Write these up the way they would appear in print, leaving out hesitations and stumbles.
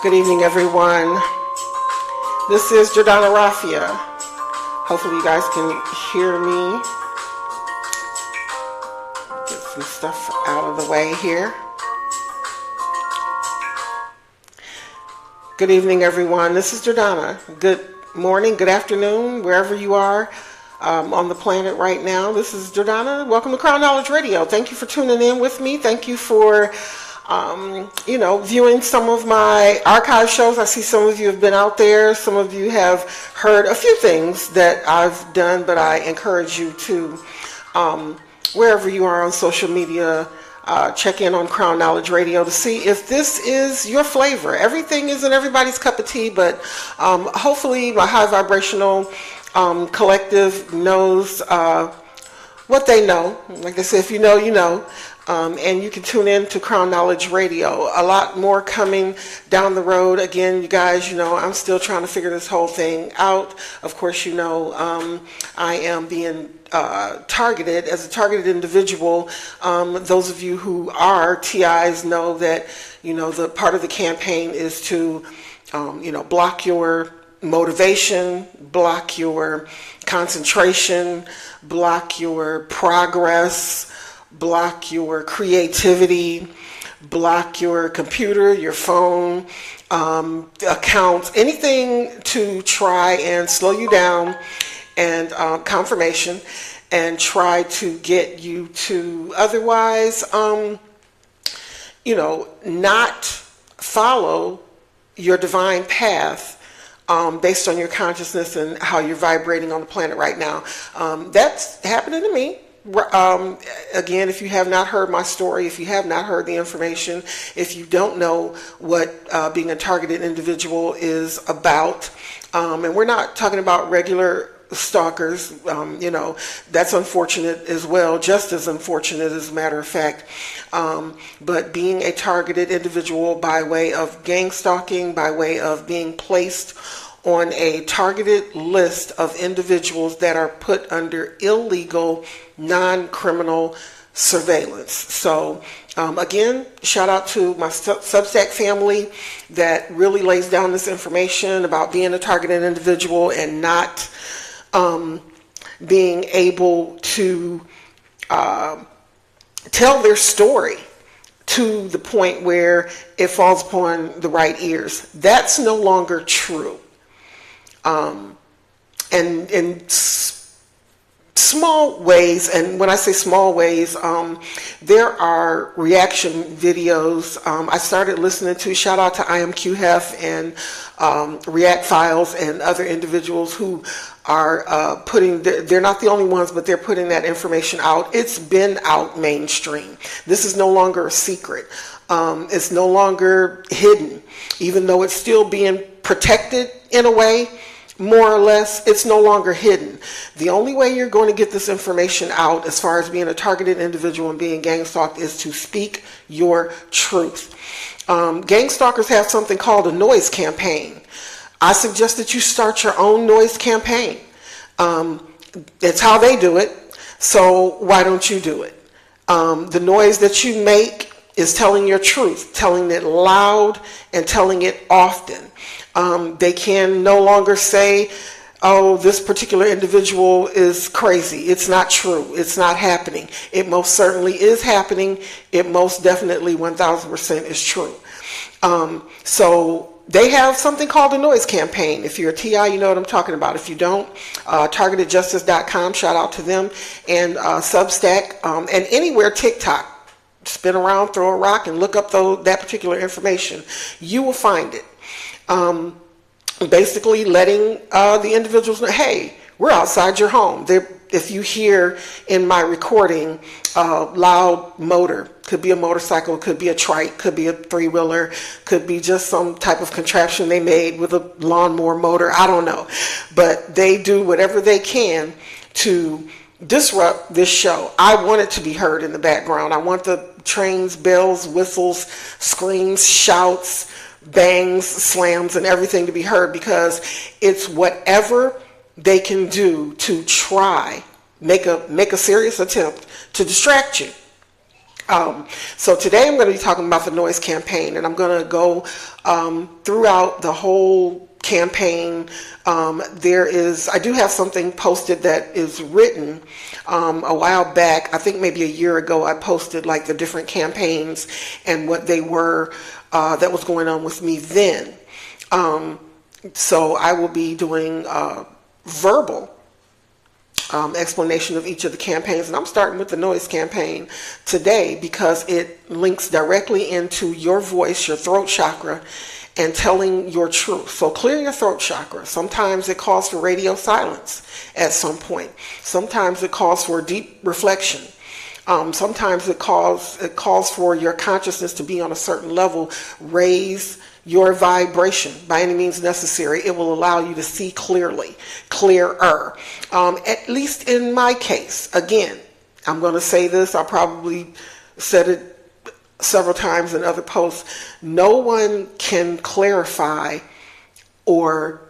Good evening, everyone. This is Jordana Raffia. Hopefully you guys can hear me. Get some stuff out of the way here. Good evening, everyone. This is Jordana. Good morning, good afternoon, wherever you are on the planet right now. This is Jordana. Welcome to Crown Knowledge Radio. Thank you for tuning in with me. Thank you for viewing some of my archive shows. I see some of you have been out there. Some of you have heard a few things that I've done, but I encourage you to, wherever you are on social media, check in on Crown Knowledge Radio to see if this is your flavor. Everything isn't everybody's cup of tea, but hopefully my high vibrational collective knows what they know. Like I said, if you know, you know. And you can tune in to Crown Knowledge Radio. A lot more coming down the road. Again, you guys, I'm still trying to figure this whole thing out. Of course, I am being targeted as a targeted individual. Those of you who are TIs know that, the part of the campaign is to, block your motivation, block your concentration, block your progress, block your creativity, block your computer, your phone, accounts, anything to try and slow you down, and confirmation, and try to get you to otherwise, not follow your divine path based on your consciousness and how you're vibrating on the planet right now. That's happening to me. Again, if you have not heard my story, if you have not heard the information, if you don't know what being a targeted individual is about, and we're not talking about regular stalkers, that's unfortunate as well, just as unfortunate as a matter of fact, but being a targeted individual by way of gang stalking, by way of being placed on a targeted list of individuals that are put under illegal, non-criminal surveillance. So again, shout out to my Substack family that really lays down this information about being a targeted individual and not being able to tell their story to the point where it falls upon the right ears. That's no longer true. And in small ways, and when I say small ways, there are reaction videos I started listening to. Shout out to IMQHEF and React Files and other individuals who are they're not the only ones, but they're putting that information out. It's been out mainstream. This is no longer a secret. It's no longer hidden, even though it's still being protected in a way. More or less, it's no longer hidden. The only way you're going to get this information out as far as being a targeted individual and being gang stalked is to speak your truth. Gang stalkers have something called a noise campaign. I suggest that you start your own noise campaign. It's how they do it, so why don't you do it? The noise that you make is telling your truth, telling it loud and telling it often. They can no longer say, oh, this particular individual is crazy. It's not true. It's not happening. It most certainly is happening. It most definitely 1000% is true. So they have something called a noise campaign. If you're a TI, you know what I'm talking about. If you don't, targetedjustice.com, shout out to them, and Substack, and anywhere TikTok. Spin around, throw a rock, and look up that particular information. You will find it. Basically letting the individuals know, hey, we're outside your home. If you hear in my recording loud motor, could be a motorcycle, could be a trike, could be a three-wheeler, could be just some type of contraption they made with a lawnmower motor, I don't know. But they do whatever they can to disrupt this show. I want it to be heard in the background. I want the trains, bells, whistles, screams, shouts, bangs, slams, and everything to be heard, because it's whatever they can do to try make a serious attempt to distract you. So today I'm going to be talking about the noise campaign, and I'm going to go throughout the whole campaign. I do have something posted that is written a while back. I think maybe a year ago I posted like the different campaigns and what they were that was going on with me then. So I will be doing verbal explanation of each of the campaigns, and I'm starting with the noise campaign today because it links directly into your voice, your throat chakra, and telling your truth. So clear your throat chakra. Sometimes it calls for radio silence at some point. Sometimes it calls for deep reflection. Sometimes it calls for your consciousness to be on a certain level. Raise your vibration by any means necessary. It will allow you to see clearly, clearer. At least in my case, again, I'm going to say this. I probably said it several times in other posts. No one can clarify or,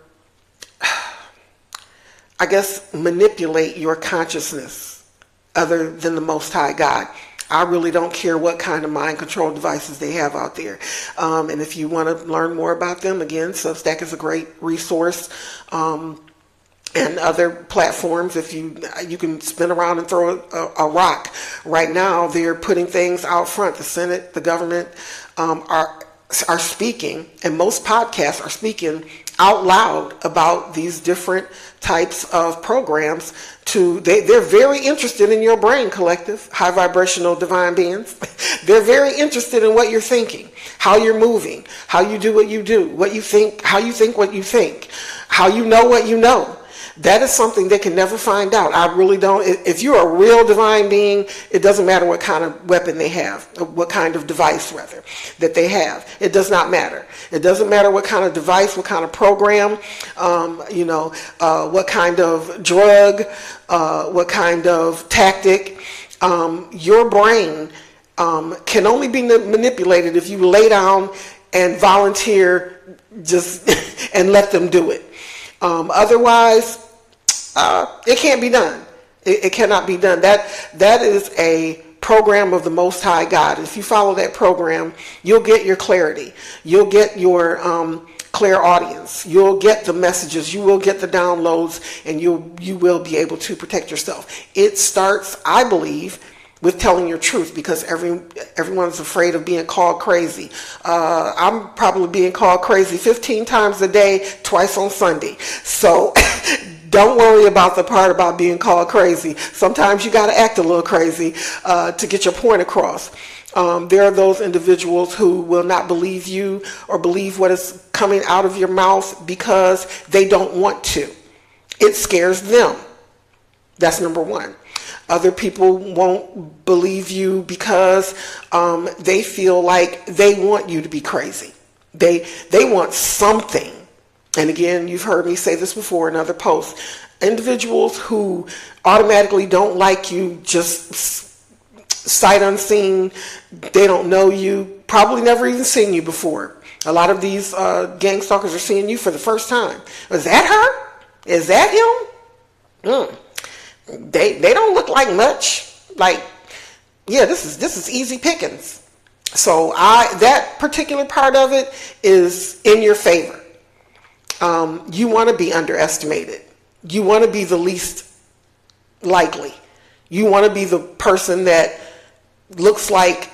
I guess, manipulate your consciousness other than the Most High God. I really don't care what kind of mind control devices they have out there. And if you want to learn more about them, again, Substack is a great resource. And other platforms, if you can spin around and throw a rock. Right now, they're putting things out front. The Senate, the government are speaking, and most podcasts are speaking out loud about these different types of programs. They're very interested in your brain, collective, high vibrational divine beings. They're very interested in what you're thinking, how you're moving, how you do what you do, what you think, how you think what you think, how you know what you know. That is something they can never find out. I really don't. If you're a real divine being, it doesn't matter what kind of weapon they have, what kind of device, rather, that they have. It does not matter. It doesn't matter what kind of device, what kind of program, what kind of drug, what kind of tactic. Your brain can only be manipulated if you lay down and volunteer just and let them do it. Otherwise, it can't be done. It cannot be done. That is a program of the Most High God. If you follow that program, you'll get your clarity. You'll get your clairaudience. You'll get the messages. You will get the downloads, and you will be able to protect yourself. It starts, I believe, with telling your truth, because everyone's afraid of being called crazy. I'm probably being called crazy 15 times a day, twice on Sunday. So don't worry about the part about being called crazy. Sometimes you got to act a little crazy to get your point across. There are those individuals who will not believe you or believe what is coming out of your mouth because they don't want to. It scares them. That's number one. Other people won't believe you because they feel like they want you to be crazy. They want something. And again, you've heard me say this before in other posts. Individuals who automatically don't like you, just sight unseen, they don't know you, probably never even seen you before. A lot of these gang stalkers are seeing you for the first time. Is that her? Is that him? They don't look like much. Like, yeah, this is easy pickings. So that particular part of it is in your favor. You want to be underestimated. You want to be the least likely. You want to be the person that looks like,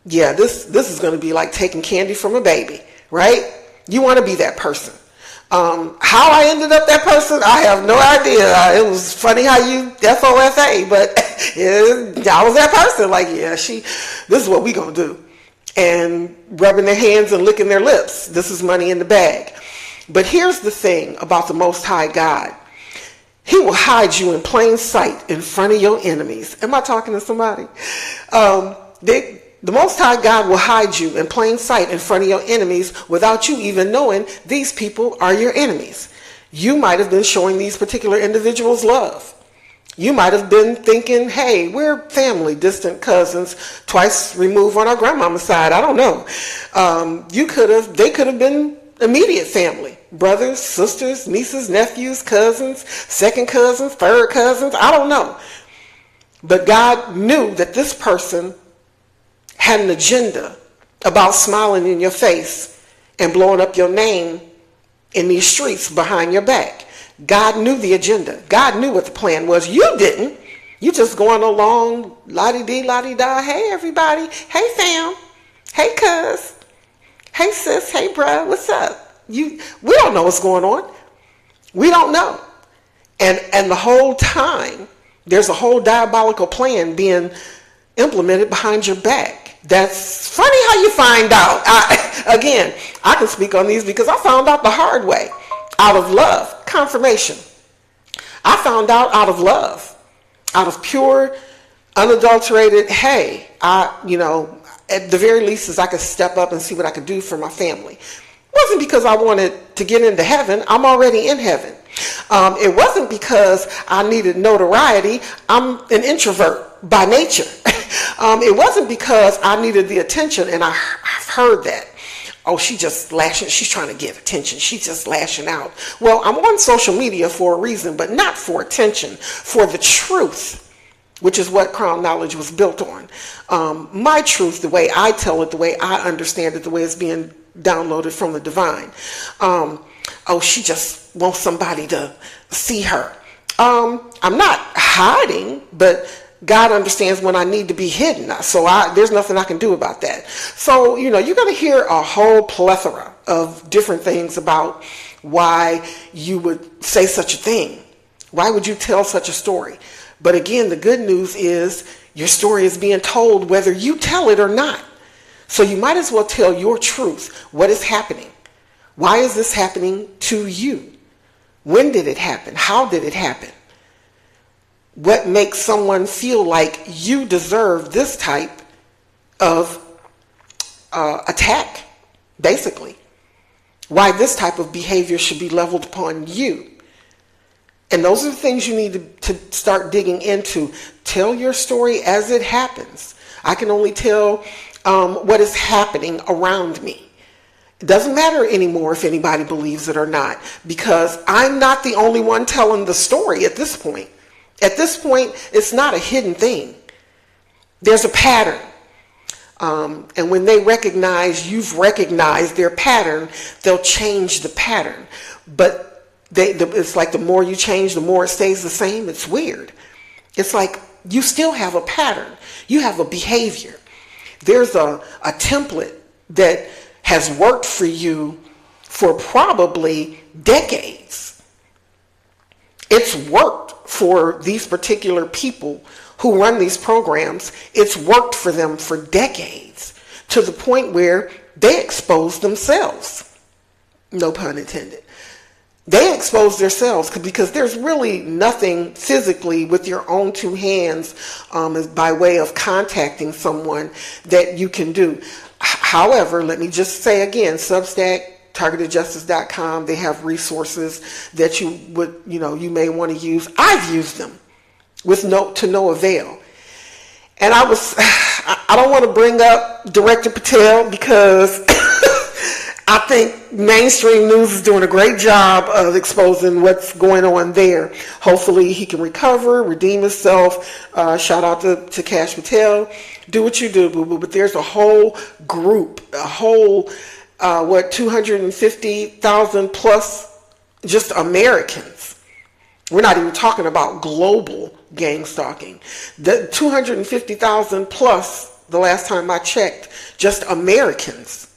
yeah, this is going to be like taking candy from a baby, right? You want to be that person. How I ended up that person, I have no idea. It was funny how you FOFA, but I was that person. Like, yeah, this is what we gonna do. And rubbing their hands and licking their lips. This is money in the bag. But here's the thing about the Most High God. He will hide you in plain sight in front of your enemies. Am I talking to somebody? The Most High God will hide you in plain sight in front of your enemies without you even knowing these people are your enemies. You might have been showing these particular individuals love. You might have been thinking, hey, we're family, distant cousins, twice removed on our grandmama's side. I don't know. They could have been immediate family. Brothers, sisters, nieces, nephews, cousins, second cousins, third cousins. I don't know. But God knew that this person had an agenda about smiling in your face and blowing up your name in these streets behind your back. God knew the agenda. God knew what the plan was. You didn't. You just going along, la-di-dee, la-di-da. Hey, everybody. Hey, fam. Hey, cuz. Hey, sis. Hey, bruh. What's up? We don't know what's going on. We don't know. And the whole time, there's a whole diabolical plan being implemented behind your back. That's funny how you find out. I can speak on these because I found out the hard way. Out of love. Confirmation. I found out of love. Out of pure, unadulterated, hey, at the very least is I could step up and see what I could do for my family. It wasn't because I wanted to get into heaven. I'm already in heaven. It wasn't because I needed notoriety. I'm an introvert by nature. It wasn't because I needed the attention, and I've heard that. Oh, she just lashing. She's trying to get attention. She's just lashing out. Well, I'm on social media for a reason, but not for attention, for the truth, which is what Crown Knowledge was built on. My truth, the way I tell it, the way I understand it, the way it's being downloaded from the divine. Oh, she just wants somebody to see her. I'm not hiding, but God understands when I need to be hidden. So there's nothing I can do about that. So, you're going to hear a whole plethora of different things about why you would say such a thing. Why would you tell such a story? But again, the good news is your story is being told whether you tell it or not. So you might as well tell your truth. What is happening? Why is this happening to you? When did it happen? How did it happen? What makes someone feel like you deserve this type of attack, basically? Why this type of behavior should be leveled upon you? And those are the things you need to start digging into. Tell your story as it happens. I can only tell what is happening around me. It doesn't matter anymore if anybody believes it or not, because I'm not the only one telling the story at this point. At this point, it's not a hidden thing. There's a pattern. And when they recognize you've recognized their pattern, they'll change the pattern. But it's like the more you change, the more it stays the same. It's weird. It's like you still have a pattern. You have a behavior. There's a template that has worked for you for probably decades. It's worked for these particular people who run these programs. It's worked for them for decades, to the point where they expose themselves. No pun intended. They expose themselves because there's really nothing physically with your own two hands by way of contacting someone that you can do. However, let me just say again, Substack, targetedjustice.com, they have resources that you may want to use. I've used them to no avail. And I don't want to bring up Director Patel because I think mainstream news is doing a great job of exposing what's going on there. Hopefully he can recover, redeem himself. Shout out to Cash Patel. Do what you do, boo-boo. But there's a whole group, 250,000 plus just Americans. We're not even talking about global gang stalking. The 250,000 plus, the last time I checked, just Americans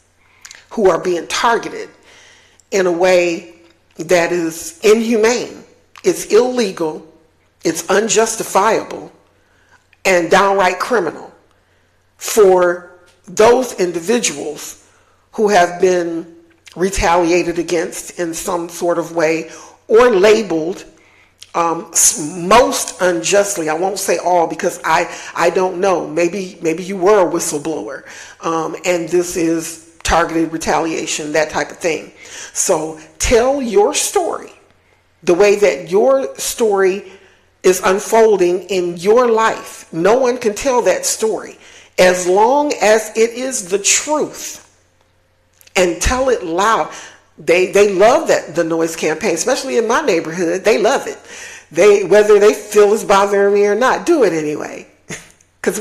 who are being targeted in a way that is inhumane. It's illegal, it's unjustifiable, and downright criminal for those individuals who have been retaliated against in some sort of way or labeled most unjustly. I won't say all because I don't know. Maybe you were a whistleblower and this is targeted retaliation, that type of thing. So tell your story the way that your story is unfolding in your life. No one can tell that story as long as it is the truth, and tell it loud. They love the noise campaign, especially in my neighborhood. They love it. Whether they feel it's bothering me or not, do it anyway. Because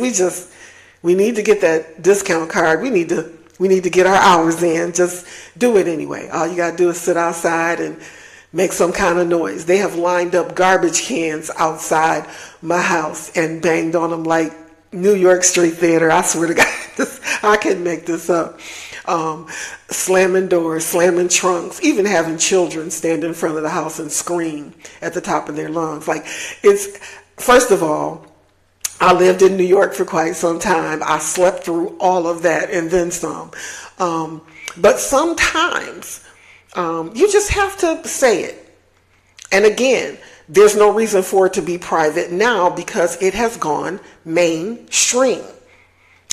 We need to get that discount card. We need to get our hours in. Just do it anyway. All you got to do is sit outside and make some kind of noise. They have lined up garbage cans outside my house and banged on them like New York Street Theater. I swear to God, I can't make this up. Slamming doors, slamming trunks, even having children stand in front of the house and scream at the top of their lungs. Like, it's, first of all, I lived in New York for quite some time. I slept through all of that and then some. But sometimes you just have to say it. And again, there's no reason for it to be private now because it has gone mainstream.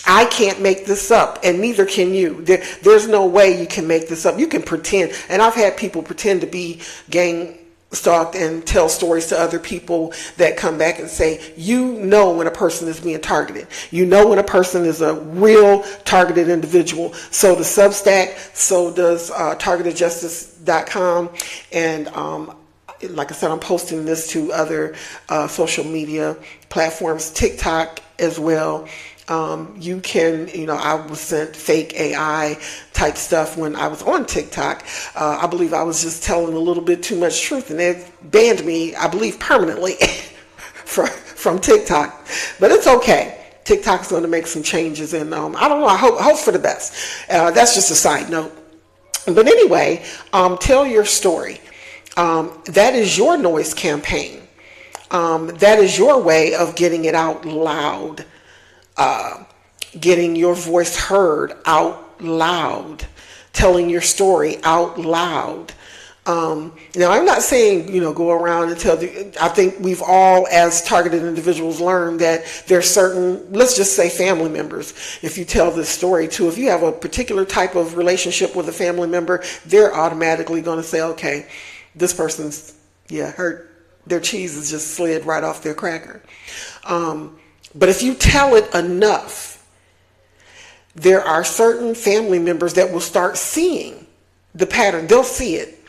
I can't make this up, and neither can you. There's no way you can make this up. You can pretend, and I've had people pretend to be gang stalked and tell stories to other people that come back and say, you know when a person is being targeted. You know when a person is a real targeted individual. So does Substack, so does targetedjustice.com, and like I said, I'm posting this to other social media platforms, TikTok as well. You can, I was sent fake AI type stuff when I was on TikTok. I believe I was just telling a little bit too much truth, and they banned me, I believe, permanently from TikTok. But it's okay. TikTok's going to make some changes, and I don't know. I hope for the best. That's just a side note. But anyway, tell your story. That is your noise campaign. That is your way of getting it out loud. Getting your voice heard out loud, telling your story out loud. Now, I'm not saying, go around and tell I think we've all, as targeted individuals, learned that there's certain, let's just say family members. If you tell this story to, if you have a particular type of relationship with a family member, they're automatically going to say, okay, this person's, their cheese has just slid right off their cracker. But if you tell it enough, there are certain family members that will start seeing the pattern. They'll see it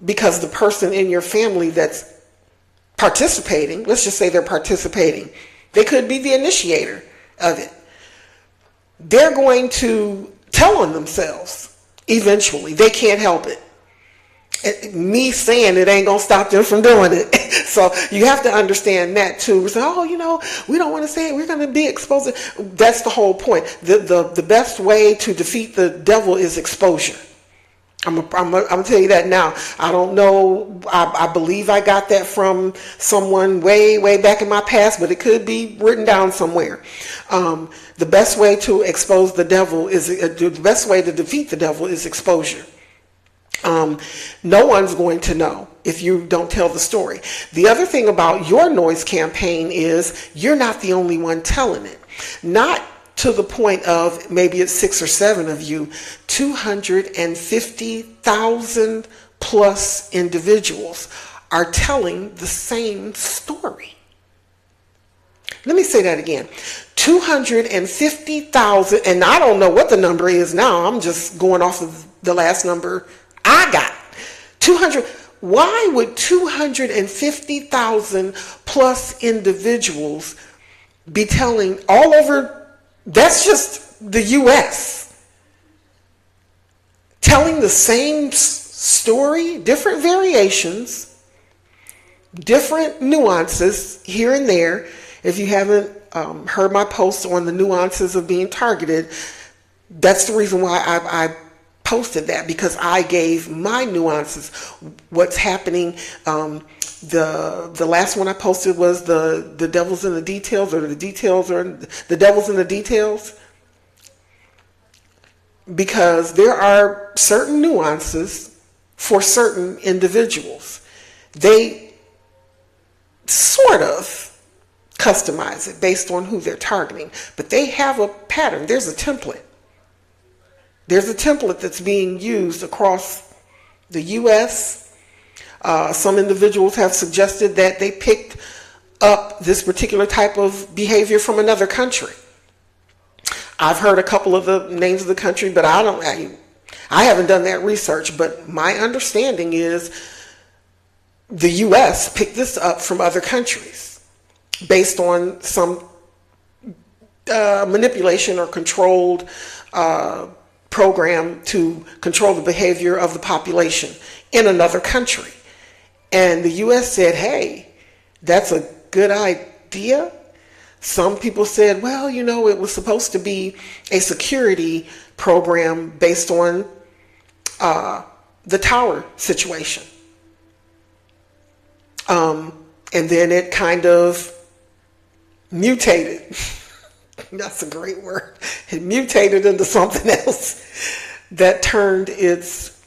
because the person in your family that's participating, let's just say they're participating, they could be the initiator of it. They're going to tell on themselves eventually. They can't help it. Me saying it ain't gonna stop them from doing it. So you have to understand that too. We say, we don't want to say it. We're going to be exposed. That's the whole point. The best way to defeat the devil is exposure. I'm gonna tell you that now. I don't know. I believe I got that from someone way back in my past, but it could be written down somewhere. The best way to expose the devil is the best way to defeat the devil is exposure. No one's going to know if you don't tell the story. The other thing about your noise campaign is you're not the only one telling it. Not to the point of maybe it's 6 or 7 of you, 250,000 plus individuals are telling the same story. Let me say that again. 250,000, and I don't know what the number is now. I'm just going off of the last number I got. 200. Why would 250,000 plus individuals be telling all over, that's just the U.S., telling the same story, different variations, different nuances here and there? If you haven't heard my post on the nuances of being targeted, that's the reason why I posted that, because I gave my nuances, what's happening. The last one I posted was the devil's in the details, or the details, or the devil's in the details, because there are certain nuances for certain individuals. They sort of customize it based on who they're targeting, but they have a pattern. There's a template. There's a template that's being used across the U.S. Some individuals have suggested that they picked up this particular type of behavior from another country. I've heard a couple of the names of the country, but I haven't done that research. But my understanding is the U.S. picked this up from other countries based on some manipulation or controlled program to control the behavior of the population in another country. And the U.S. said, hey, that's a good idea. Some people said, well, it was supposed to be a security program based on the tower situation. And then it kind of mutated. That's a great word. It mutated into something else that turned its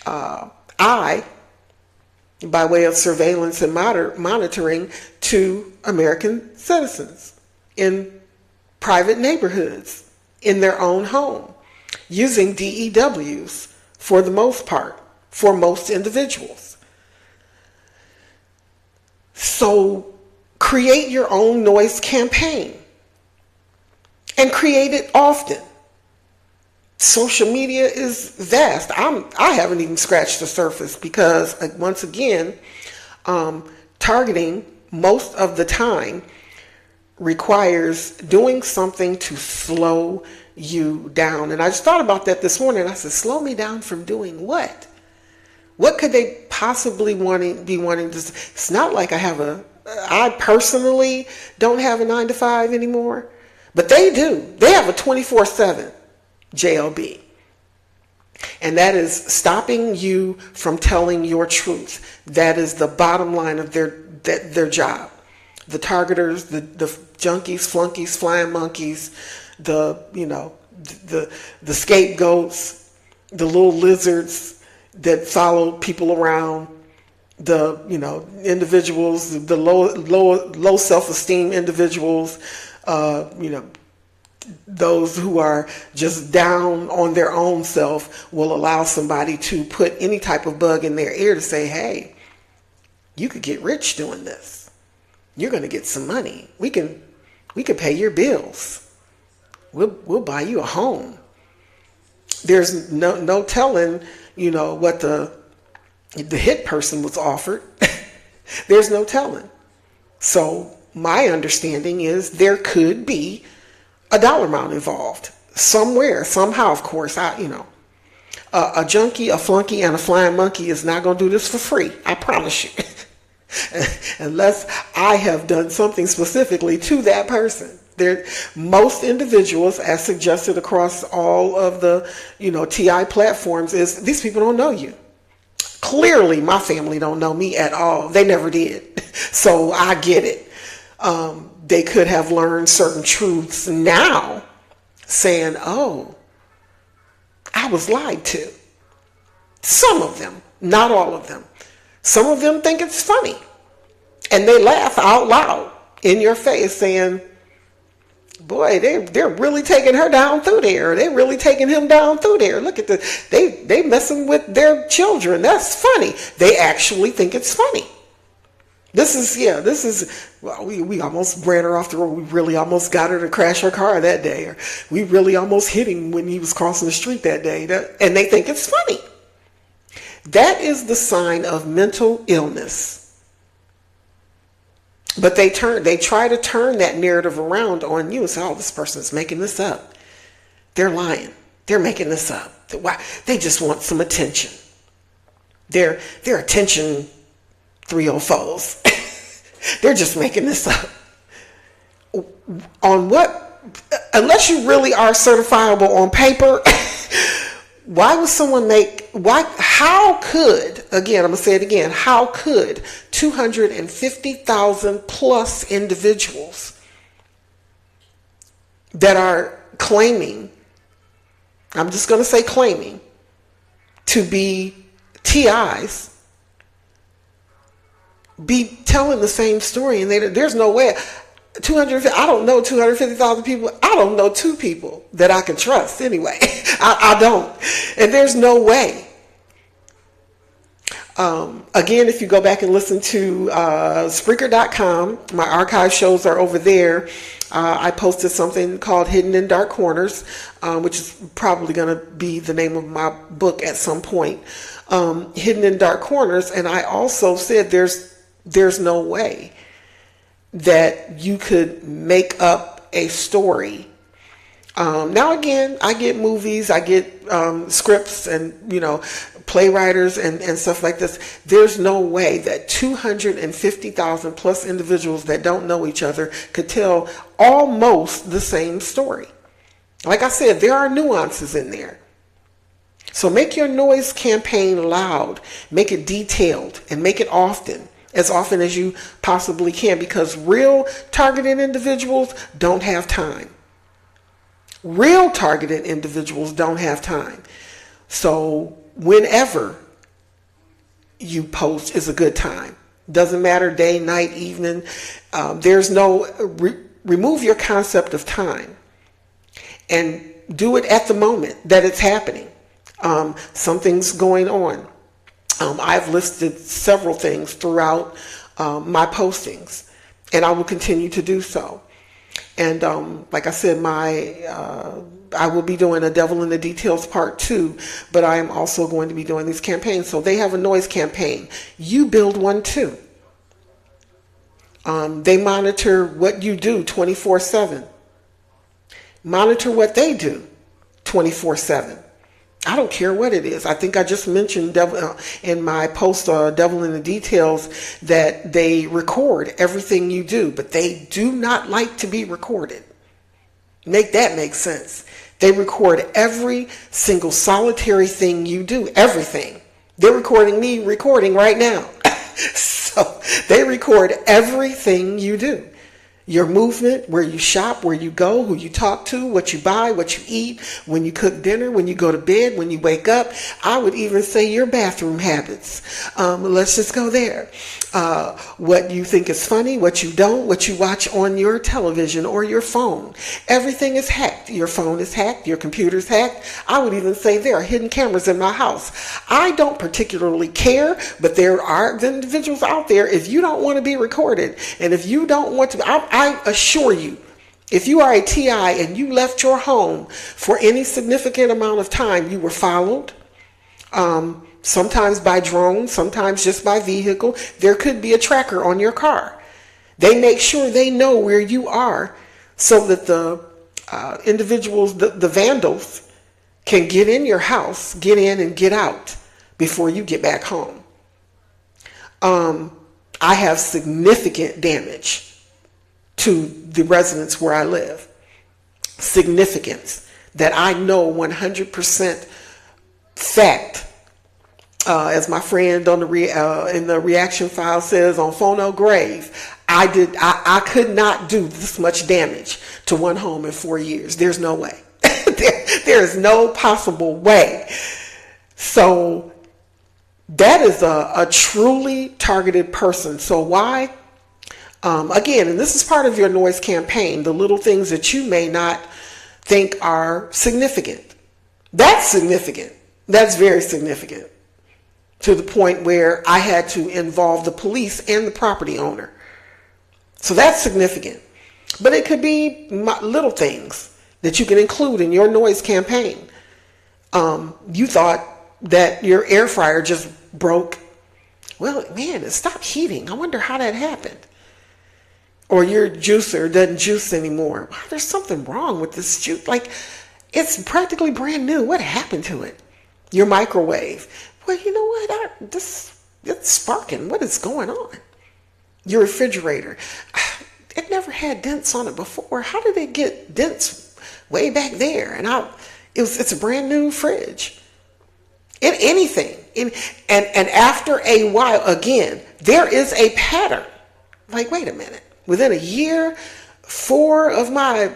eye, by way of surveillance and monitoring, to American citizens in private neighborhoods, in their own home, using DEWs for the most part, for most individuals. So create your own noise campaign and create it often. Social media is vast. I haven't even scratched the surface because, once again, targeting most of the time requires doing something to slow you down. And I just thought about that this morning. I said, slow me down from doing what? What could they possibly be wanting to? It's not like I personally don't have a 9-to-5 anymore, but they do. They have a 24/7 JLB. And that is stopping you from telling your truth. That is the bottom line of their job. The targeters, the junkies, flunkies, flying monkeys, the scapegoats, the little lizards that follow people around, the individuals, the low self-esteem individuals, those who are just down on their own self will allow somebody to put any type of bug in their ear to say, hey, you could get rich doing this. You're going to get some money. We can pay your bills. We'll buy you a home. There's no telling, what the hit person was offered. There's no telling. So my understanding is there could be a dollar amount involved somewhere, somehow. Of course, a junkie, a flunky, and a flying monkey is not going to do this for free. I promise you. Unless I have done something specifically to that person. Most individuals, as suggested across all of the, TI platforms, is these people don't know you. Clearly, my family don't know me at all. They never did. So I get it. They could have learned certain truths now, saying, oh, I was lied to. Some of them, not all of them. Some of them think it's funny. And they laugh out loud in your face saying, boy, they're really taking her down through there. They're really taking him down through there. Look at they messing with their children. That's funny. They actually think it's funny. Well, we almost ran her off the road. We really almost got her to crash her car that day. Or we really almost hit him when he was crossing the street that day. And they think it's funny. That is the sign of mental illness. But they try to turn that narrative around on you and say, oh, this person's making this up. They're lying. They're making this up. They just want some attention. They're attention 304s. They're just making this up. On what? Unless you really are certifiable on paper, how could, again, I'm going to say it again, how could 250,000 plus individuals that are claiming, I'm just going to say claiming, to be TIs, be telling the same story? And there's no way. I don't know 250,000 people. I don't know 2 people that I can trust anyway. I don't. And there's no way. Again, if you go back and listen to Spreaker.com, my archive shows are over there. I posted something called Hidden in Dark Corners, which is probably going to be the name of my book at some point. Hidden in Dark Corners. And I also said there's no way that you could make up a story. Now again, I get movies, I get scripts and, playwriters and stuff like this. There's no way that 250,000 plus individuals that don't know each other could tell almost the same story. Like I said, there are nuances in there. So make your noise campaign loud, make it detailed, and make it often as you possibly can, because real targeted individuals don't have time. Real targeted individuals don't have time. So whenever you post is a good time. Doesn't matter day, night, evening. There's no, remove your concept of time and do it at the moment that it's happening. Something's going on. I've listed several things throughout my postings, and I will continue to do so. And like I said, I will be doing a Devil in the Details Part 2, but I am also going to be doing these campaigns. So they have a noise campaign. You build one too. They monitor what you do 24/7. Monitor what they do 24/7. I don't care what it is. I think I just mentioned in my post, Devil in the Details, that they record everything you do, but they do not like to be recorded. Make that make sense. They record every single solitary thing you do, everything. They're recording me recording right now. So they record everything you do. Your movement, where you shop, where you go, who you talk to, what you buy, what you eat, when you cook dinner, when you go to bed, when you wake up. I would even say your bathroom habits. Let's just go there. What you think is funny, what you don't, what you watch on your television or your phone. Everything is hacked. Your phone is hacked. Your computer's hacked. I would even say there are hidden cameras in my house. I don't particularly care, but there are individuals out there, if you don't want to be recorded, and if you don't want to, I assure you, if you are a TI and you left your home for any significant amount of time, you were followed. Sometimes by drone, sometimes just by vehicle. There could be a tracker on your car. They make sure they know where you are so that the individuals, the vandals, can get in your house, get in and get out before you get back home. I have significant damage to the residence where I live. Significance that I know 100% fact. As my friend on in the reaction file says on Phono Grave, I could not do this much damage to one home in 4 years. There's no way. There is no possible way. So that is a truly targeted person. So why? Again, and this is part of your noise campaign, the little things that you may not think are significant. That's significant. That's very significant, to the point where I had to involve the police and the property owner. So that's significant. But it could be little things that you can include in your noise campaign. You thought that your air fryer just broke. Well, man, it stopped heating. I wonder how that happened. Or your juicer doesn't juice anymore. Wow, there's something wrong with this juice. Like, it's practically brand new. What happened to it? Your microwave. Well, you know what? It's sparking. What is going on? Your refrigerator. It never had dents on it before. How did it get dents way back there? And it's a brand new fridge. In anything. And after a while, again, there is a pattern. Like, wait a minute. Within a year, 4 of my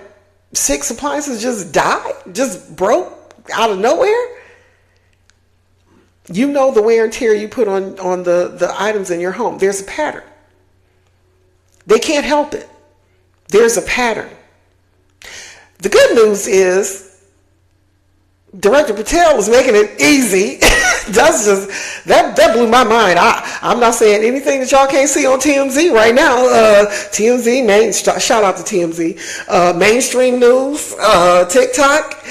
6 appliances just died, just broke out of nowhere. You know the wear and tear you put on the items in your home. There's a pattern. They can't help it. There's a pattern. The good news is Director Patel is making it easy. That blew my mind. I'm not saying anything that y'all can't see on TMZ right now. TMZ, shout out to TMZ. Mainstream news, TikTok.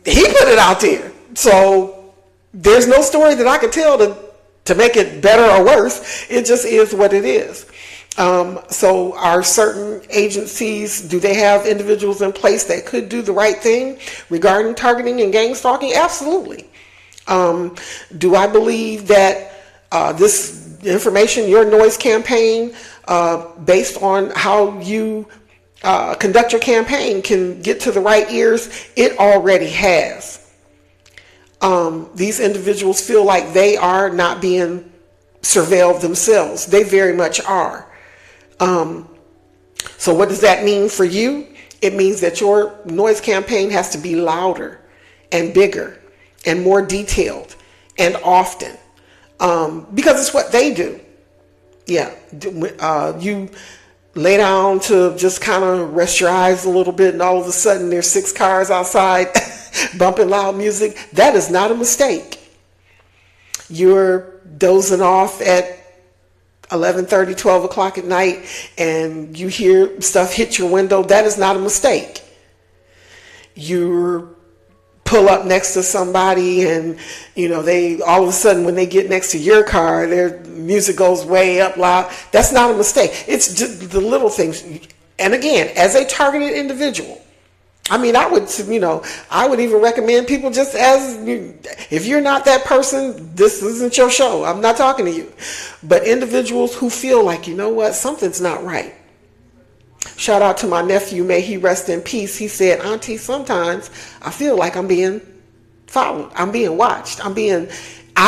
He put it out there. So there's no story that I could tell to make it better or worse. It just is what it is. So are certain agencies, do they have individuals in place that could do the right thing regarding targeting and gang stalking? Absolutely. Do I believe that this information, your noise campaign, based on how you conduct your campaign, can get to the right ears? It already has. These individuals feel like they are not being surveilled themselves. They very much are. So what does that mean for you? It means that your noise campaign has to be louder and bigger and more detailed and often, because it's what they do. Yeah. You lay down to just kind of rest your eyes a little bit, and all of a sudden there's 6 cars outside bumping loud music. That is not a mistake. You're dozing off at 11:30, 12 o'clock at night, and you hear stuff hit your window. That is not a mistake. You pull up next to somebody, and they all of a sudden, when they get next to your car, their music goes way up loud. That's not a mistake. It's just the little things. And again, as a targeted individual, I would even recommend people, just as if you're not that person, this isn't your show. I'm not talking to you. But individuals who feel like, something's not right. Shout out to my nephew, may he rest in peace. He said, Auntie, sometimes I feel like I'm being followed. I'm being watched. I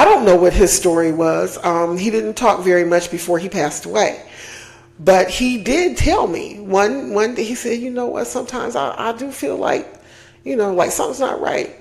don't know what his story was. He didn't talk very much before he passed away. But he did tell me one day, he said, sometimes I do feel like, like something's not right.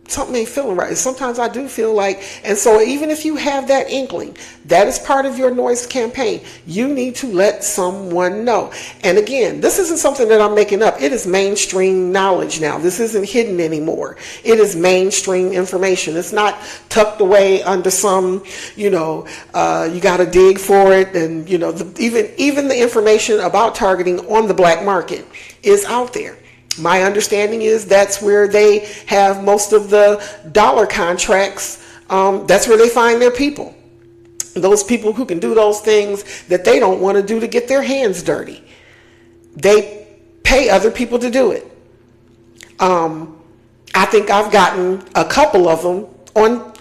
Something ain't feeling right. Sometimes I do feel like, and so even if you have that inkling, that is part of your noise campaign. You need to let someone know. And again, this isn't something that I'm making up. It is mainstream knowledge now. This isn't hidden anymore. It is mainstream information. It's not tucked away under some, you got to dig for it. And, even the information about targeting on the black market is out there. My understanding is that's where they have most of the dollar contracts. That's where they find their people. Those people who can do those things that they don't want to do to get their hands dirty. They pay other people to do it. I think I've gotten a couple of them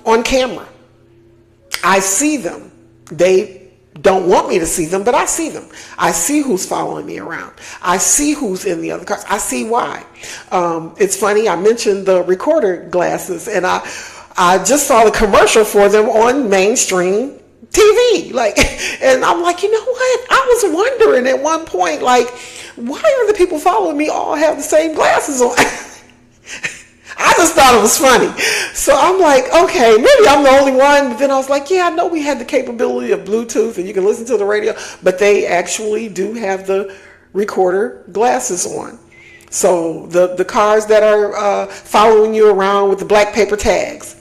on camera. I see them. They don't want me to see them, but I see them. I see who's following me around. I see who's in the other cars. I see why. It's funny, I mentioned the recorder glasses, and I just saw the commercial for them on mainstream TV. And I'm like, you know what? I was wondering at one point, why are the people following me all have the same glasses on? I just thought it was funny. So I'm like, okay, maybe I'm the only one. But then I was like, yeah, I know we had the capability of Bluetooth and you can listen to the radio, but they actually do have the recorder glasses on. So the cars that are following you around with the black paper tags,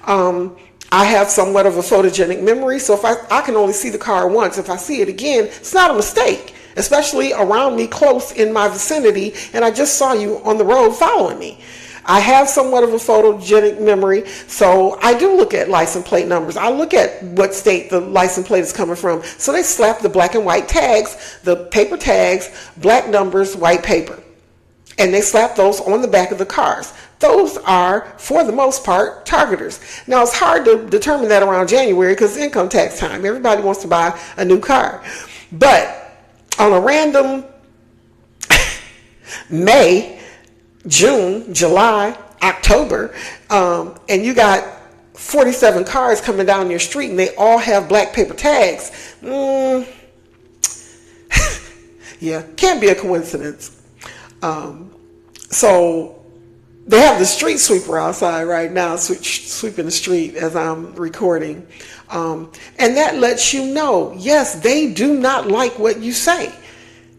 I have somewhat of a photogenic memory. So if I can only see the car once, if I see it again, it's not a mistake, especially around me close in my vicinity. And I just saw you on the road following me. I have somewhat of a photogenic memory, so I do look at license plate numbers. I look at what state the license plate is coming from. So they slap the black and white tags, the paper tags, black numbers, white paper. And they slap those on the back of the cars. Those are, for the most part, targeters. Now, it's hard to determine that around January because it's income tax time. Everybody wants to buy a new car. But on a random May, June, July, October, and you got 47 cars coming down your street and they all have black paper tags. Yeah, can't be a coincidence. So they have the street sweeper outside right now, sweeping the street as I'm recording. And that lets you know, yes, they do not like what you say.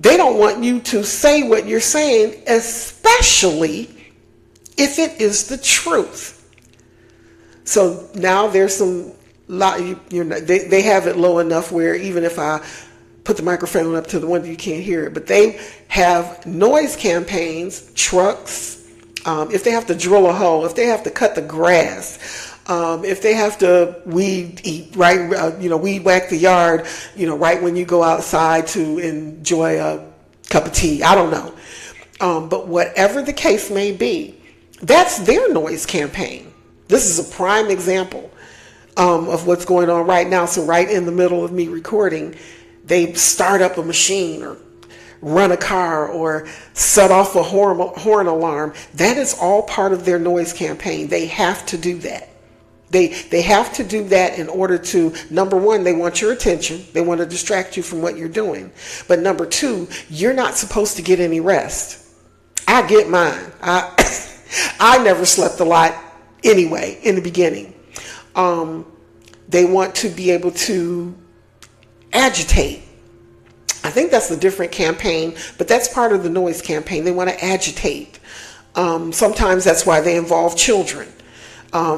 They don't want you to say what you're saying, especially if it is the truth. So now there's some, they have it low enough where even if I put the microphone up to the window, you can't hear it. But they have noise campaigns, trucks, if they have to drill a hole, if they have to cut the grass, If they have to weed eat, right, weed whack the yard, right when you go outside to enjoy a cup of tea. I don't know. But whatever the case may be, that's their noise campaign. This is a prime example of what's going on right now. So right in the middle of me recording, they start up a machine or run a car or set off a horn alarm. That is all part of their noise campaign. They have to do that. They have to do that in order to, number one, they want your attention. They want to distract you from what you're doing. But number two, you're not supposed to get any rest. I get mine. I never slept a lot anyway in the beginning. They want to be able to agitate. I think that's a different campaign, but that's part of the noise campaign. They want to agitate. Sometimes that's why they involve children.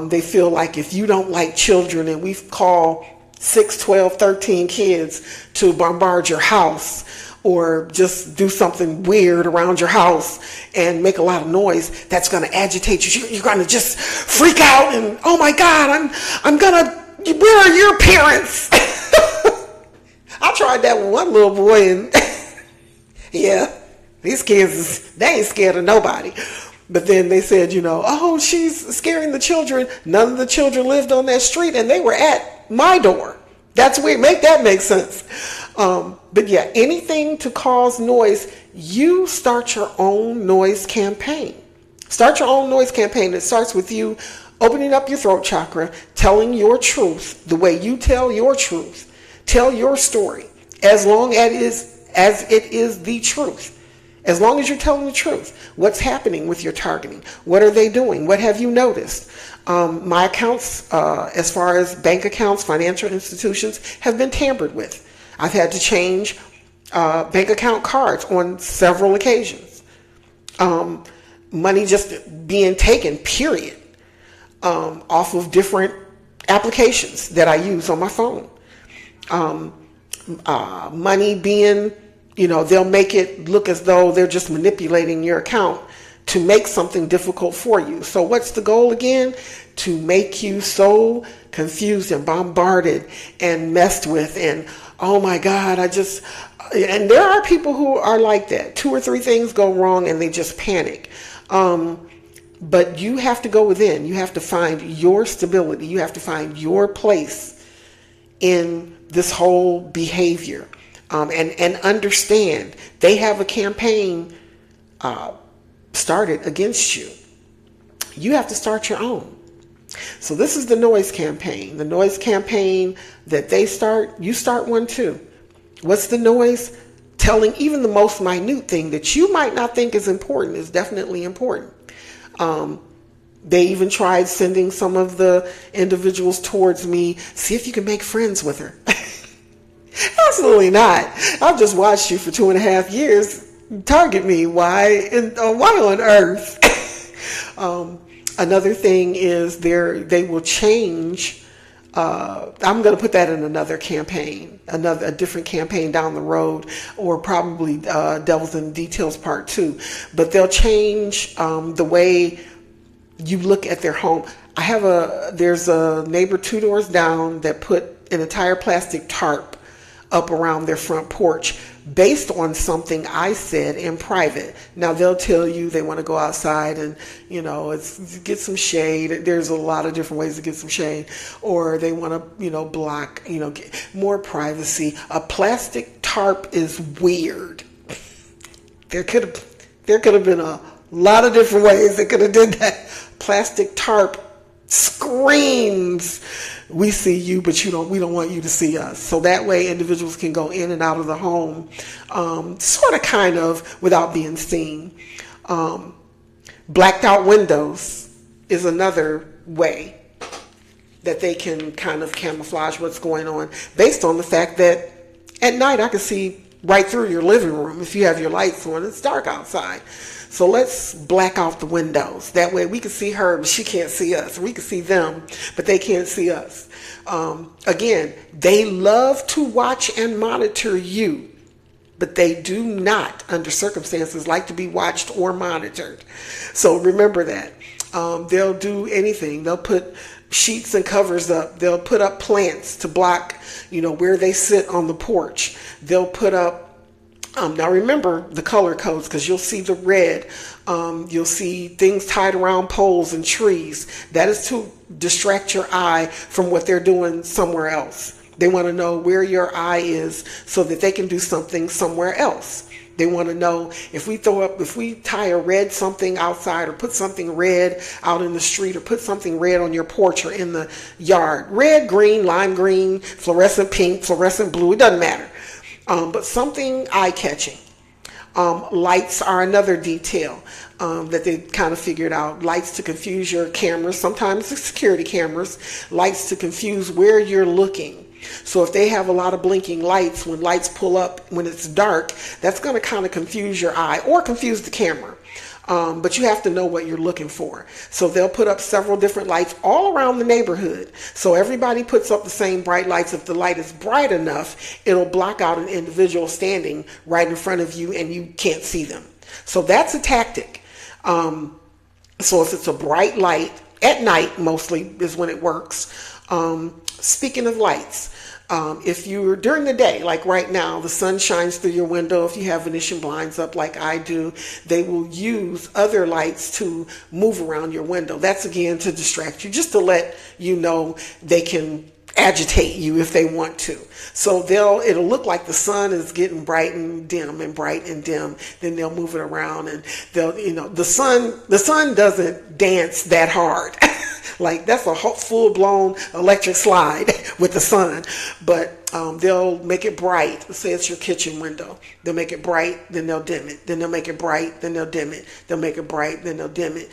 They feel like if you don't like children, and we call 6, 12, 13 kids to bombard your house or just do something weird around your house and make a lot of noise, that's going to agitate you. You're going to just freak out and, oh my God, where are your parents? I tried that with one little boy, and yeah, these kids, they ain't scared of nobody. But then they said, oh, she's scaring the children. None of the children lived on that street, and they were at my door. That's weird. Make that make sense. But yeah, anything to cause noise, you start your own noise campaign. Start your own noise campaign. It starts with you opening up your throat chakra, telling your truth the way you tell your truth. Tell your story as long as it is the truth. As long as you're telling the truth, what's happening with your targeting? What are they doing? What have you noticed? My accounts, as far as bank accounts, financial institutions, have been tampered with. I've had to change bank account cards on several occasions. Money just being taken, period, off of different applications that I use on my phone. Money being, they'll make it look as though they're just manipulating your account to make something difficult for you. So what's the goal again? To make you so confused and bombarded and messed with, and oh my God, and there are people who are like that. 2 or 3 things go wrong and they just panic. But you have to go within. You have to find your stability. You have to find your place in this whole behavior, and understand they have a campaign started against you. You have to start your own. So this is the noise campaign. The noise campaign that they start, you start one too. What's the noise? Telling even the most minute thing that you might not think is important is definitely important. They even tried sending some of the individuals towards me, see if you can make friends with her. Absolutely not. I've just watched you for 2.5 years. Target me. Why on earth? Another thing is they will change. I'm going to put that in another campaign, a different campaign down the road, or probably Devils in Details Part 2. But they'll change the way you look at their home. There's a neighbor 2 doors down that put an entire plastic tarp up around their front porch based on something I said in private. Now they'll tell you they want to go outside and, get some shade. There's a lot of different ways to get some shade, or they want to, block, get more privacy. A plastic tarp is weird. There could have been a lot of different ways they could have did that. Plastic tarp screams, we see you, but we don't want you to see us. So that way individuals can go in and out of the home, sort of kind of without being seen. Blacked out windows is another way that they can kind of camouflage what's going on, based on the fact that at night I can see right through your living room. If you have your lights on, it's dark outside. So let's black out the windows. That way we can see her, but she can't see us. We can see them, but they can't see us. Again, they love to watch and monitor you, but they do not, under circumstances, like to be watched or monitored. So remember that. They'll do anything. They'll put sheets and covers up. They'll put up plants to block, where they sit on the porch. They'll put up, now remember the color codes, because you'll see the red. You'll see things tied around poles and trees. That is to distract your eye from what they're doing somewhere else. They want to know where your eye is so that they can do something somewhere else. They want to know if we tie a red something outside, or put something red out in the street, or put something red on your porch or in the yard. Red, green, lime green, fluorescent pink, fluorescent blue, it doesn't matter. But something eye-catching. Lights are another detail that they kind of figured out. Lights to confuse your cameras, sometimes it's security cameras. Lights to confuse where you're looking. So if they have a lot of blinking lights, when lights pull up when it's dark, that's going to kind of confuse your eye or confuse the camera. But you have to know what you're looking for. So they'll put up several different lights all around the neighborhood. So everybody puts up the same bright lights. If the light is bright enough, it'll block out an individual standing right in front of you and you can't see them. So that's a tactic. So if it's a bright light, at night mostly is when it works. Speaking of lights, if you're during the day, like right now, the sun shines through your window. If you have Venetian blinds up like I do, they will use other lights to move around your window. That's again to distract you, just to let you know they can agitate you if they want to. So it'll look like the sun is getting bright and dim and bright and dim. Then they'll move it around, and the sun doesn't dance that hard. Like that's a full-blown electric slide with the sun. But they'll make it bright. Say it's your kitchen window. They'll make it bright, then they'll dim it. Then they'll make it bright, then they'll dim it. They'll make it bright, then they'll dim it.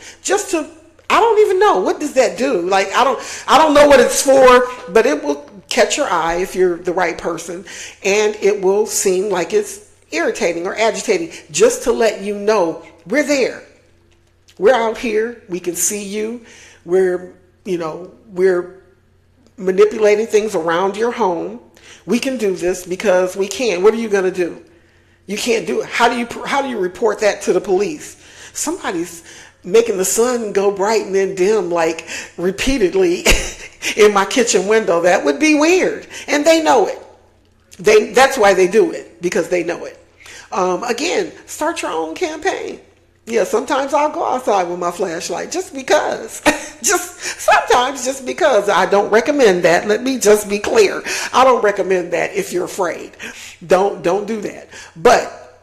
I don't even know. What does that do? Like, I don't know what it's for, but it will catch your eye if you're the right person, and it will seem like it's irritating or agitating, just to let you know we're there. We're out here. We can see you. We're manipulating things around your home. We can do this because we can. What are you going to do? You can't do it. How do you report that to the police? Somebody's making the sun go bright and then dim, like repeatedly in my kitchen window. That would be weird. And they know it. That's why they do it, because they know it. Again, start your own campaign. Yeah, sometimes I'll go outside with my flashlight just because. Just because. I don't recommend that. Let me just be clear. I don't recommend that if you're afraid. Don't do that. But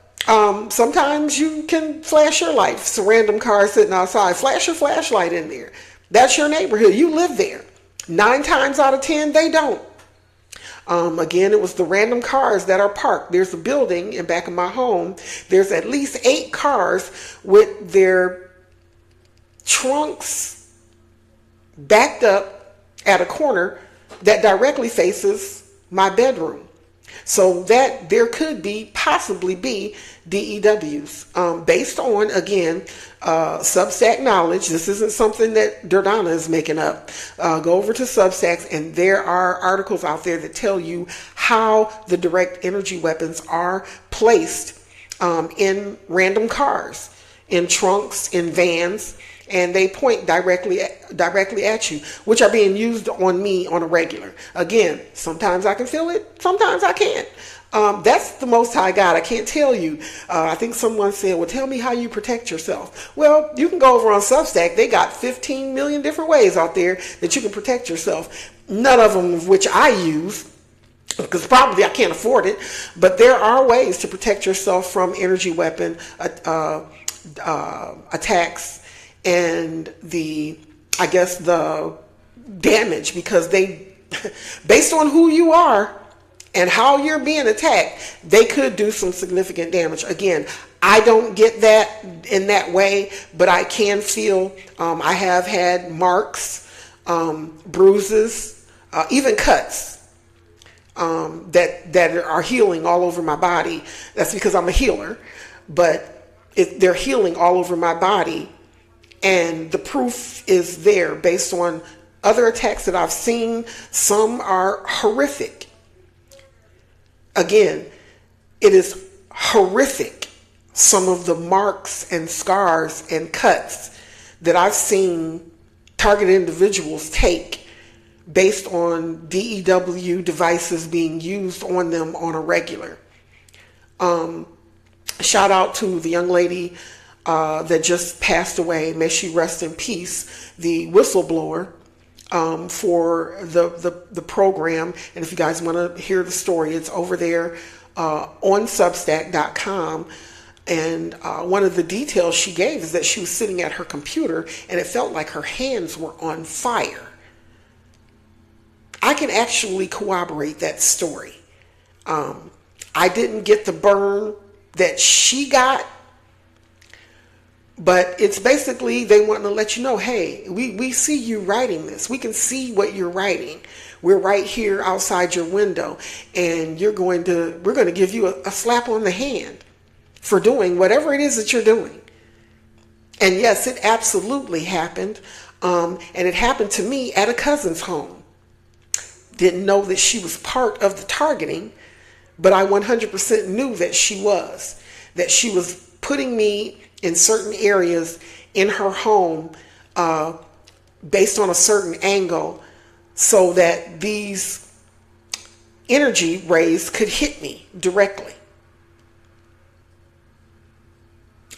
sometimes you can flash your light. It's a random car sitting outside. Flash your flashlight in there. That's your neighborhood. You live there. 9 times out of 10, they don't. Again, it was the random cars that are parked. There's a building in back of my home. There's at least 8 cars with their trunks backed up at a corner that directly faces my bedroom. So that there could possibly be DEWs based on, again, Substack knowledge. This isn't something that Durdana is making up. Go over to Substacks, and there are articles out there that tell you how the direct energy weapons are placed in random cars, in trunks, in vans, and they point directly at you, which are being used on me on a regular. Again, sometimes I can feel it, sometimes I can't. That's the Most High God. I can't tell you. I think someone said, well, tell me how you protect yourself. Well, you can go over on Substack. They got 15 million different ways out there that you can protect yourself. None of them of which I use, because probably I can't afford it. But there are ways to protect yourself from energy weapon attacks and the damage, because based on who you are and how you're being attacked, they could do some significant damage. Again, I don't get that in that way, but I can feel, I have had marks, bruises, even cuts that are healing all over my body. That's because I'm a healer, but they're healing all over my body. And the proof is there based on other attacks that I've seen. Some are horrific. Again, it is horrific, some of the marks and scars and cuts that I've seen targeted individuals take based on DEW devices being used on them on a regular. Shout out to the young lady that just passed away. May she rest in peace. The whistleblower for the program. And if you guys want to hear the story, it's over there on Substack.com. And one of the details she gave is that she was sitting at her computer and it felt like her hands were on fire. I can actually corroborate that story. I didn't get the burn that she got, but it's basically they want to let you know, hey, we see you writing this. We can see what you're writing. We're right here outside your window, and we're going to give you a slap on the hand for doing whatever it is that you're doing. And yes, it absolutely happened. And it happened to me at a cousin's home. Didn't know that she was part of the targeting, but I 100% knew that she was putting me in certain areas in her home based on a certain angle so that these energy rays could hit me directly.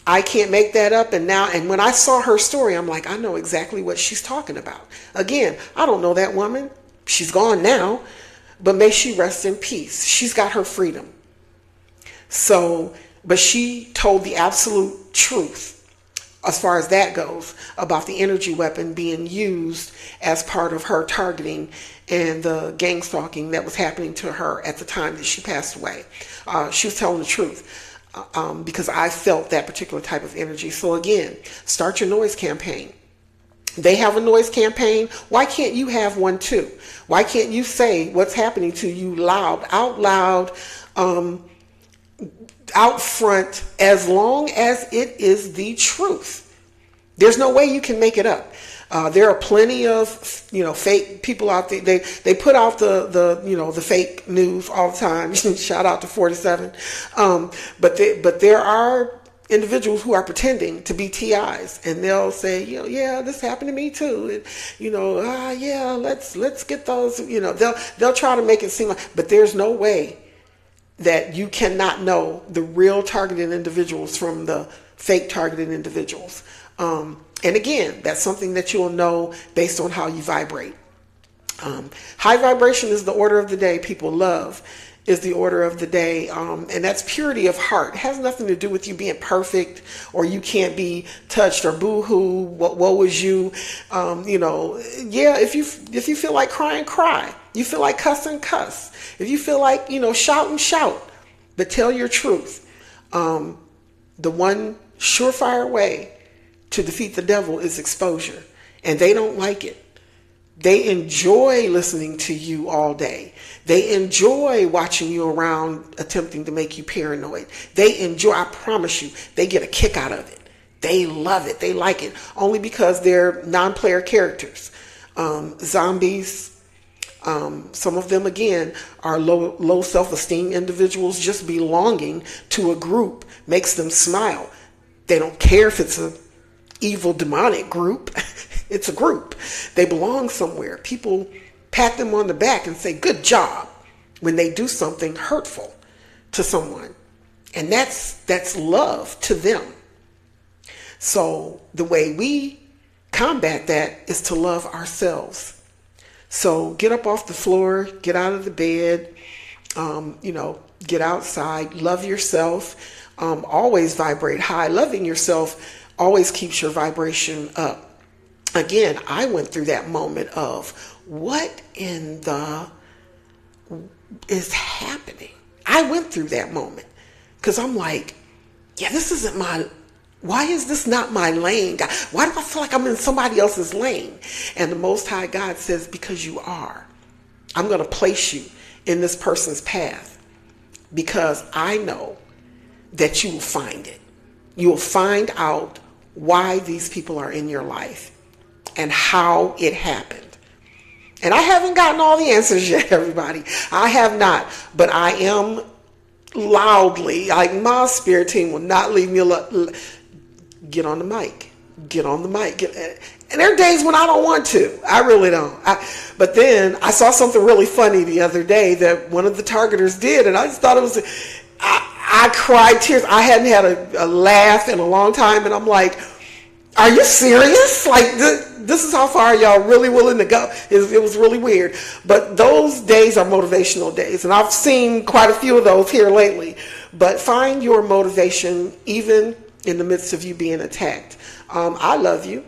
I can't make that up. And when I saw her story, I'm like, I know exactly what she's talking about. Again, I don't know that woman. She's gone now, but may she rest in peace. She's got her freedom. So, but she told the absolute truth as far as that goes about the energy weapon being used as part of her targeting and the gang stalking that was happening to her at the time that she passed away. She was telling the truth because I felt that particular type of energy. So again, start your noise campaign. They have a noise campaign. Why can't you have one too? Why can't you say what's happening to you out loud, out front, as long as it is the truth? There's no way you can make it up. There are plenty of, fake people out there. They put out the fake news all the time. Shout out to 47. But there are individuals who are pretending to be TIs, and they'll say, yeah, this happened to me too. And, yeah, let's get those, they'll try to make it seem like, but there's no way that you cannot know the real targeted individuals from the fake targeted individuals. And again, that's something that you'll know based on how you vibrate. High vibration is the order of the day. People love is the order of the day. And that's purity of heart. It has nothing to do with you being perfect or you can't be touched or boo-hoo, woe was you. Yeah, if you feel like crying, cry. You feel like cussing, cuss. If you feel like, shout, shout. But tell your truth. The one surefire way to defeat the devil is exposure. And they don't like it. They enjoy listening to you all day. They enjoy watching you around attempting to make you paranoid. They enjoy, I promise you, they get a kick out of it. They love it. They like it. Only because they're non-player characters. Zombies. Some of them, again, are low self-esteem individuals. Just belonging to a group makes them smile. They don't care if it's a evil demonic group. It's a group. They belong somewhere. People pat them on the back and say, good job, when they do something hurtful to someone. And that's love to them. So the way we combat that is to love ourselves. So get up off the floor, get out of the bed, get outside, love yourself, always vibrate high. Loving yourself always keeps your vibration up. Again, I went through that moment of what in the is happening? I went through that moment because I'm like, yeah, this isn't why is this not my lane? Why do I feel like I'm in somebody else's lane? And the Most High God says, because you are. I'm going to place you in this person's path because I know that you will find it. You will find out why these people are in your life and how it happened. And I haven't gotten all the answers yet, everybody. I have not, but I am loudly, like my spirit team will not leave me alone. Get on the mic. Get on the mic. And there are days when I don't want to. I really don't. But then I saw something really funny the other day that one of the targeters did, and I just thought it was, I cried tears. I hadn't had a laugh in a long time, and I'm like, are you serious? Like, this is how far y'all really willing to go. It was really weird. But those days are motivational days, and I've seen quite a few of those here lately. But find your motivation even in the midst of you being attacked. I love you.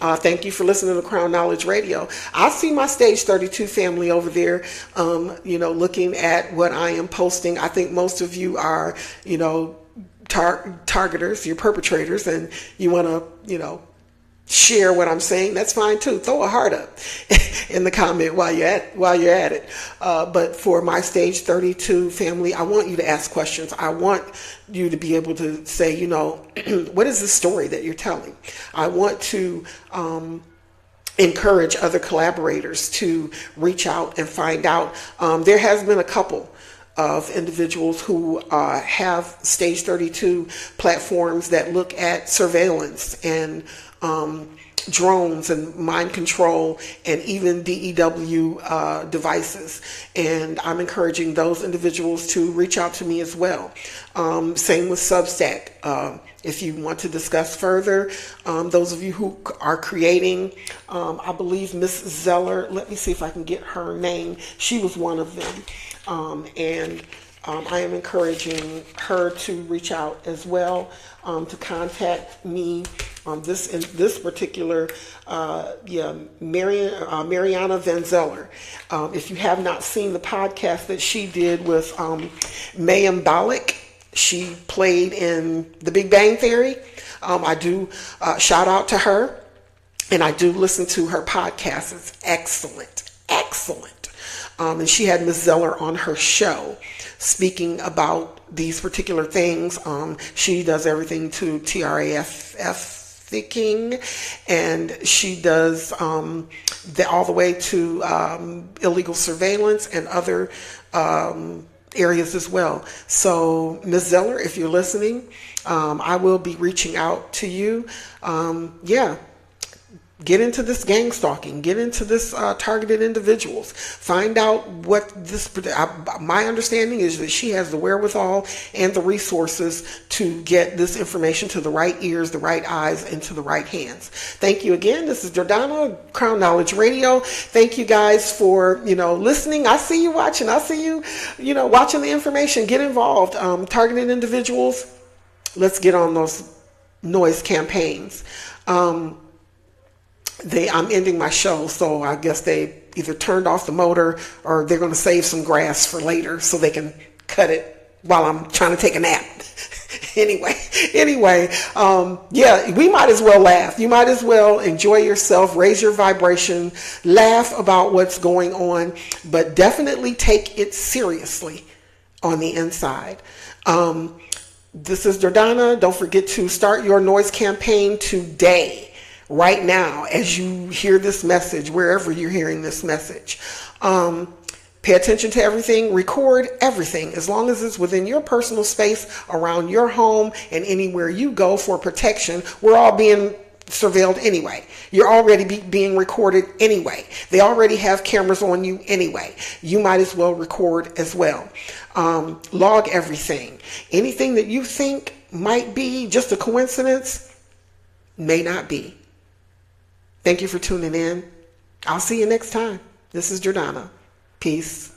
Thank you for listening to Crown Knowledge Radio. I see my Stage 32 family over there, looking at what I am posting. I think most of you are, targeters, you're perpetrators, and you want to, share what I'm saying. That's fine too. Throw a heart up in the comment while you're at it. But for my Stage 32 family, I want you to ask questions. I want you to be able to say, what is the story that you're telling? I want to encourage other collaborators to reach out and find out. There has been a couple of individuals who have Stage 32 platforms that look at surveillance and drones and mind control and even DEW devices. And I'm encouraging those individuals to reach out to me as well. Same with Substack. If you want to discuss further, those of you who are creating, I believe Miss Zeller, let me see if I can get her name. She was one of them. I am encouraging her to reach out as well, to contact me. This particular, Mariana Van Zeller. If you have not seen the podcast that she did with Mayim Bialik, she played in The Big Bang Theory. I do shout out to her, and I do listen to her podcast. It's excellent, excellent. And she had Miss Zeller on her show speaking about these particular things. She does everything to TRAFF thinking, and she does all the way to illegal surveillance and other areas as well. So Ms. Zeller, if you're listening, I will be reaching out to you. Get into this gang stalking, get into this targeted individuals, find out what this, my understanding is that she has the wherewithal and the resources to get this information to the right ears, the right eyes, and to the right hands. Thank you again. This is Jordana, Crown Knowledge Radio. Thank you guys for, listening. I see you watching. I see you, watching the information. Get involved. Targeted individuals, let's get on those noise campaigns. I'm ending my show, so I guess they either turned off the motor or they're going to save some grass for later so they can cut it while I'm trying to take a nap. Anyway, we might as well laugh. You might as well enjoy yourself, raise your vibration, laugh about what's going on, but definitely take it seriously on the inside. This is Jordana. Don't forget to start your noise campaign today. Right now, as you hear this message, wherever you're hearing this message, pay attention to everything, record everything, as long as it's within your personal space, around your home, and anywhere you go for protection. We're all being surveilled anyway. You're already being recorded anyway. They already have cameras on you anyway. You might as well record as well. Log everything. Anything that you think might be just a coincidence may not be. Thank you for tuning in. I'll see you next time. This is Jordana. Peace.